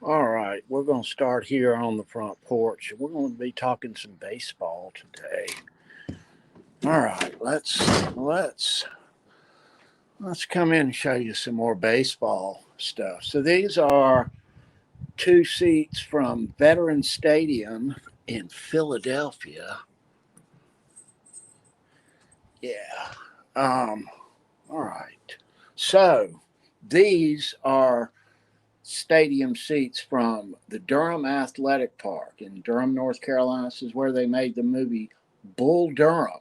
All right, we're going to start here on the front porch. We're going to be talking some baseball today. All right, let's come in and show you some more baseball stuff. So these are two seats from Veterans Stadium in Philadelphia. Yeah. Um. All right. So these are stadium seats from the Durham Athletic Park in Durham, North Carolina. This is where they made the movie Bull Durham.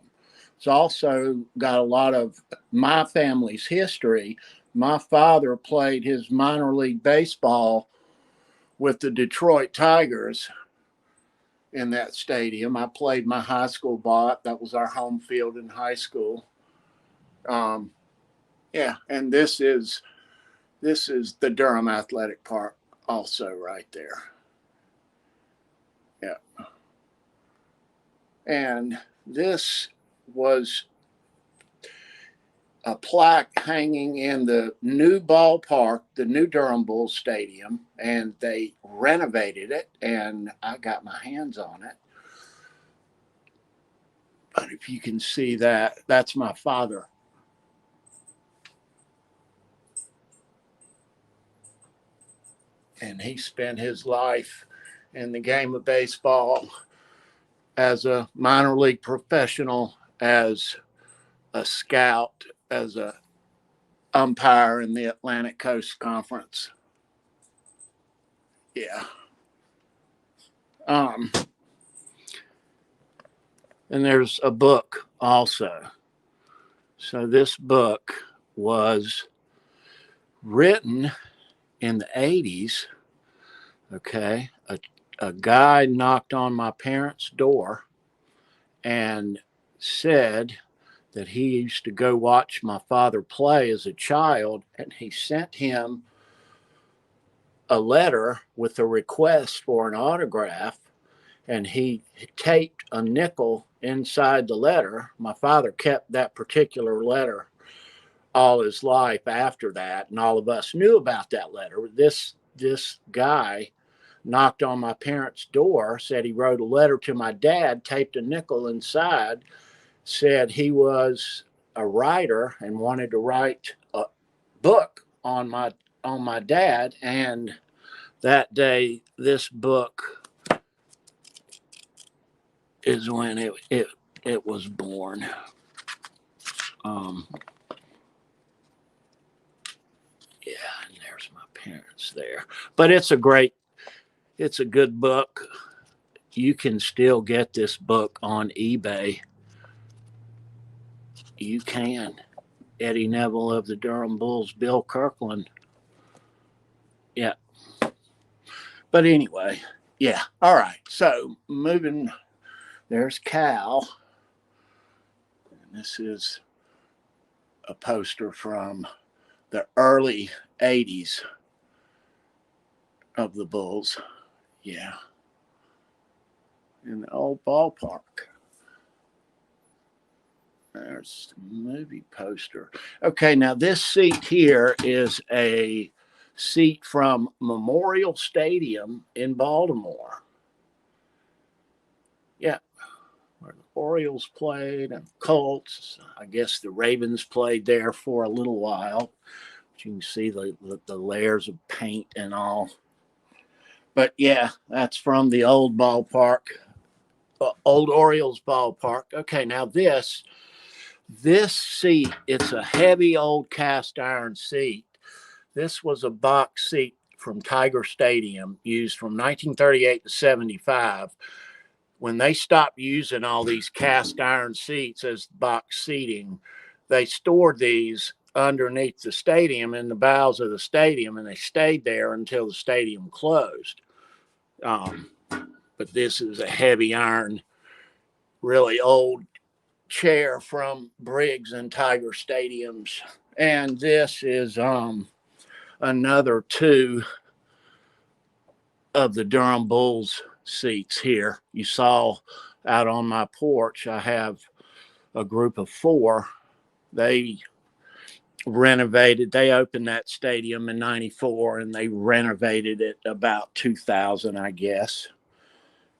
It's also got a lot of my family's history. My father played his minor league baseball with the Detroit Tigers in that stadium. I played my high school ball. That was our home field in high school. Um, yeah, and this is the Durham Athletic Park also right there. Yeah. And this was a plaque hanging in the new ballpark, the new Durham Bulls Stadium, and they renovated it, and I got my hands on it. But if you can see that, that's my father. And he spent his life in the game of baseball as a minor league professional, as a scout, as a umpire in the Atlantic Coast Conference. Yeah. Um, and there's a book also. So this book was written in the 80s. Okay. A guy knocked on my parents' door and said that he used to go watch my father play as a child, and he sent him a letter with a request for an autograph, and he taped a nickel inside the letter. My father kept that particular letter all his life after that, and all of us knew about that letter. This guy knocked on my parents' door, said he wrote a letter to my dad, taped a nickel inside, said he was a writer and wanted to write a book on my dad. And that day, this book is when it was born. Um, yeah, and there's my parents there. But it's a good book. You can still get this book on eBay. You can. Eddie Neville of the Durham Bulls, Bill Kirkland. Yeah. But anyway, yeah. All right. So moving, there's Cal. And this is a poster from the early 80s of the Bulls. Yeah. In the old ballpark. There's the movie poster. Okay, now this seat here is a seat from Memorial Stadium in Baltimore. Yeah, where the Orioles played and Colts. I guess the Ravens played there for a little while. You can see the layers of paint and all. But yeah, that's from the old ballpark, old Orioles ballpark. Okay, now this seat, it's a heavy old cast iron seat. This was a box seat from Tiger Stadium, used from 1938 to 75. When they stopped using all these cast iron seats as box seating, they stored these underneath the stadium in the bowels of the stadium, and they stayed there until the stadium closed. Um, but this is a heavy iron, really old chair from Briggs and Tiger Stadiums. And this is another two of the Durham Bulls seats here. You saw out on my porch, I have a group of four. They renovated. They opened that stadium in 94 and they renovated it about 2000, I guess.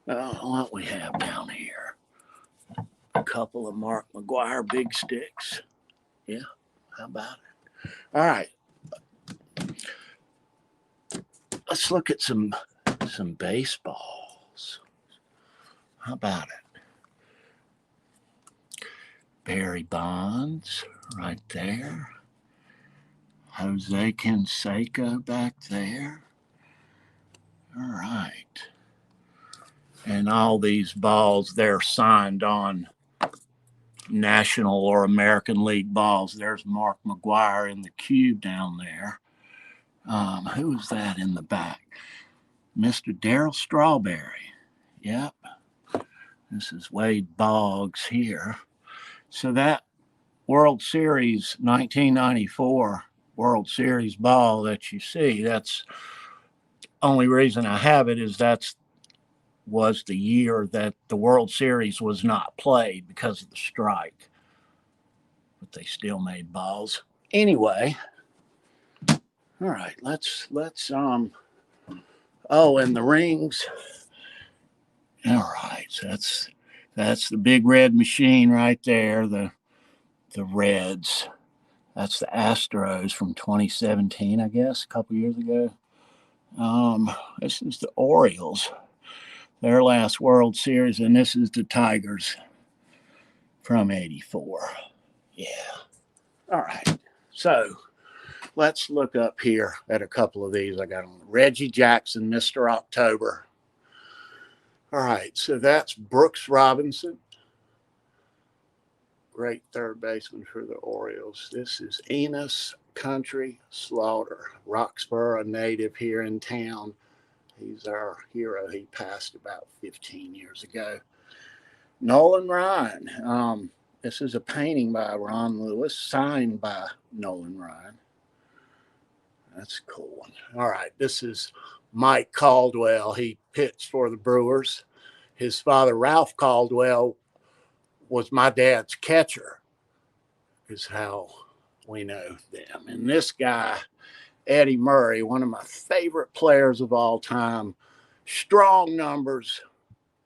What we have down here? A couple of Mark McGwire big sticks. Yeah, how about it? All right. Let's look at some baseballs. How about it? Barry Bonds right there. Jose Canseco back there. All right. And all these balls, they're signed on National or American League balls. There's Mark McGwire in the cube down there. Who is that in the back? Mr. Darryl Strawberry. Yep. This is Wade Boggs here. So that World Series 1994 World Series ball that you see, that's the only reason I have it is was the year that the World Series was not played because of the strike. But they still made balls. Anyway, all right, let's and the rings. All right, so that's the big red machine right there, the Reds. That's the Astros from 2017, I guess, a couple years ago. This is the Orioles, their last World Series, and this is the Tigers from 84. Yeah. All right. So let's look up here at a couple of these. I got on Reggie Jackson, Mr. October. All right. So that's Brooks Robinson, great third baseman for the Orioles. This is Enos Country Slaughter, Roxborough native here in town. He's our hero. He passed about 15 years ago. Nolan Ryan. This is a painting by Ron Lewis, signed by Nolan Ryan. That's a cool one. All right, this is Mike Caldwell. He pitched for the Brewers. His father, Ralph Caldwell, was my dad's catcher, is how we know them. And this guy, Eddie Murray, one of my favorite players of all time, strong numbers,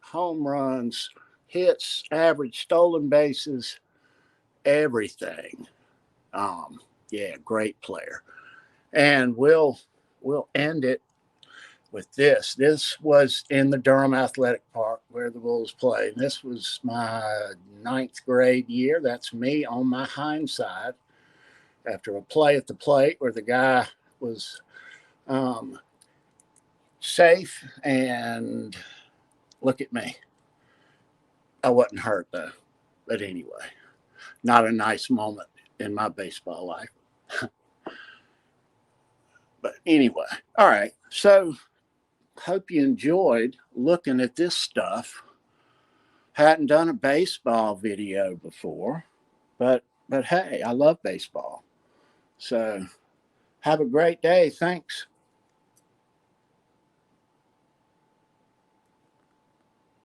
home runs, hits, average, stolen bases, everything. Yeah, great player. And we'll end it with this. This was in the Durham Athletic Park where the Bulls played. This was my 9th grade year. That's me on my hindside after a play at the plate where the guy was safe, and look at me. I wasn't hurt though. But anyway, not a nice moment in my baseball life. But anyway, all right. So hope you enjoyed looking at this stuff. Hadn't done a baseball video before, but hey, I love baseball. So have a great day. Thanks.